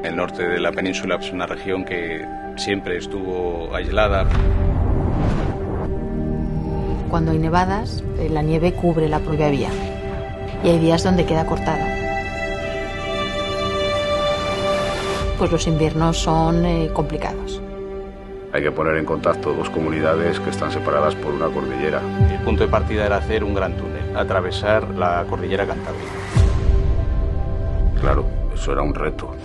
El norte de la península es una región que siempre estuvo aislada. Cuando hay nevadas, la nieve cubre la propia vía y hay días donde queda cortada. Pues los inviernos son complicados. Hay que poner en contacto dos comunidades que están separadas por una cordillera. El punto de partida era hacer un gran túnel, atravesar la cordillera Cantábrica. Claro, eso era un reto.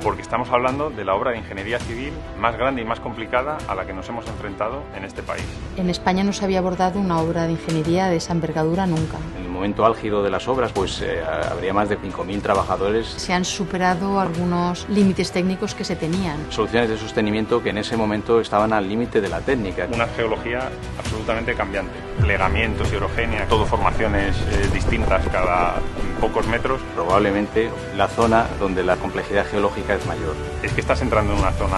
Porque estamos hablando de la obra de ingeniería civil más grande y más complicada a la que nos hemos enfrentado en este país. En España no se había abordado una obra de ingeniería de esa envergadura nunca. En el momento álgido de las obras, pues habría más de 5.000 trabajadores. Se han superado algunos límites técnicos que se tenían. Soluciones de sostenimiento que en ese momento estaban al límite de la técnica. Una geología absolutamente cambiante. Plegamientos y orogenia, todo formaciones distintas cada pocos metros. Probablemente la zona donde la complejidad geológica es mayor. Es que estás entrando en una zona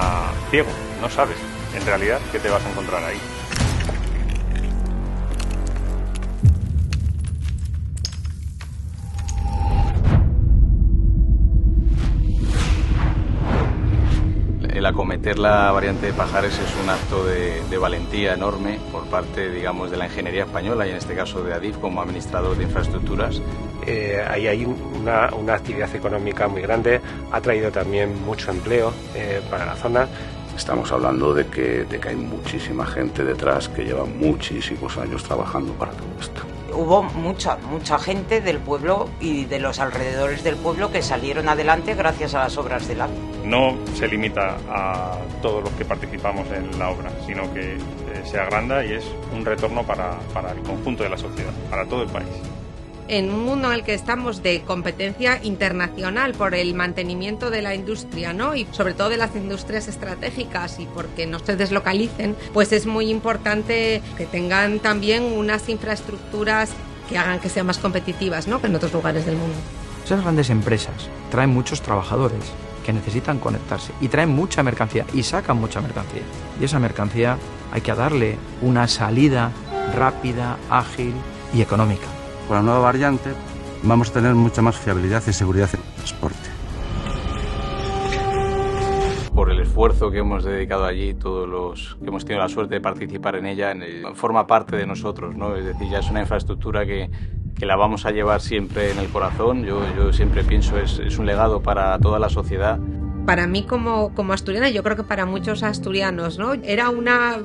ciego, no sabes en realidad qué te vas a encontrar ahí. El acometer la variante de Pajares es un acto de valentía enorme por parte, digamos, de la ingeniería española y en este caso de Adif como administrador de infraestructuras. Ahí hay una actividad económica muy grande, ha traído también mucho empleo para la zona. Estamos hablando de que hay muchísima gente detrás que lleva muchísimos años trabajando para todo esto. Hubo mucha gente del pueblo y de los alrededores del pueblo que salieron adelante gracias a las obras del AVE. No se limita a todos los que participamos en la obra, sino que se agranda y es un retorno para el conjunto de la sociedad, para todo el país. En un mundo en el que estamos de competencia internacional por el mantenimiento de la industria, ¿no? Y sobre todo de las industrias estratégicas y porque no se deslocalicen, pues es muy importante que tengan también unas infraestructuras que hagan que sean más competitivas, ¿no?, que en otros lugares del mundo. Esas grandes empresas traen muchos trabajadores que necesitan conectarse y traen mucha mercancía y sacan mucha mercancía. Y esa mercancía hay que darle una salida rápida, ágil y económica. Con la nueva variante vamos a tener mucha más fiabilidad y seguridad en el transporte. Por el esfuerzo que hemos dedicado allí, todos los que hemos tenido la suerte de participar en ella, forma parte de nosotros, ¿no? Es decir, ya es una infraestructura que la vamos a llevar siempre en el corazón. Yo siempre pienso es un legado para toda la sociedad. Para mí como asturiana, yo creo que para muchos asturianos, ¿no?, era una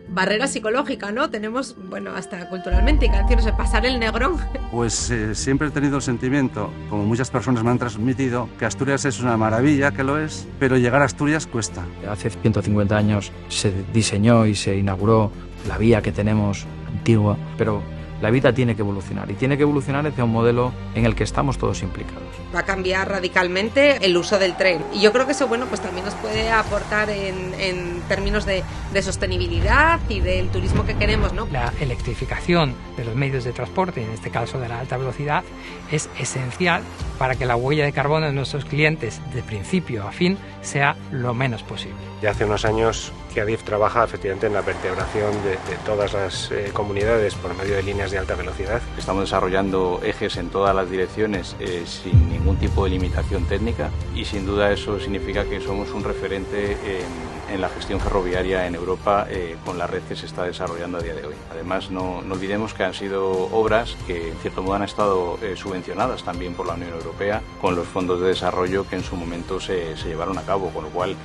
barrera psicológica, ¿no? Tenemos, bueno, hasta culturalmente canciones de pasar el Negrón. Pues siempre he tenido el sentimiento, como muchas personas me han transmitido, que Asturias es una maravilla, que lo es, pero llegar a Asturias cuesta. Hace 150 años se diseñó y se inauguró la vía que tenemos antigua, pero la vida tiene que evolucionar y tiene que evolucionar hacia un modelo en el que estamos todos implicados. Va a cambiar radicalmente el uso del tren y yo creo que eso, bueno, pues también nos puede aportar en términos de sostenibilidad y del turismo que queremos, ¿no? La electrificación de los medios de transporte, en este caso de la alta velocidad, es esencial para que la huella de carbono de nuestros clientes de principio a fin sea lo menos posible. Ya hace unos años que Adif trabaja efectivamente en la vertebración de todas las comunidades por medio de líneas de alta velocidad. Estamos desarrollando ejes en todas las direcciones sin ningún tipo de limitación técnica y sin duda eso significa que somos un referente en la gestión ferroviaria en Europa con la red que se está desarrollando a día de hoy. Además, no olvidemos que han sido obras que en cierto modo han estado subvencionadas también por la Unión Europea con los fondos de desarrollo que en su momento se llevaron a cabo, con lo cual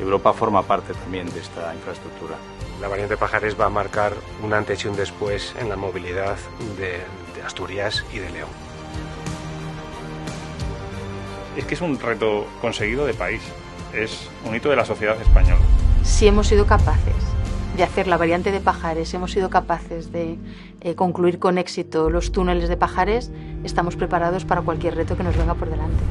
Europa forma parte también de esta infraestructura. La variante Pajares va a marcar un antes y un después en la movilidad de Asturias y de León. Es que es un reto conseguido de país, es un hito de la sociedad española. Si hemos sido capaces de hacer la variante de Pajares, hemos sido capaces de concluir con éxito los túneles de Pajares, estamos preparados para cualquier reto que nos venga por delante.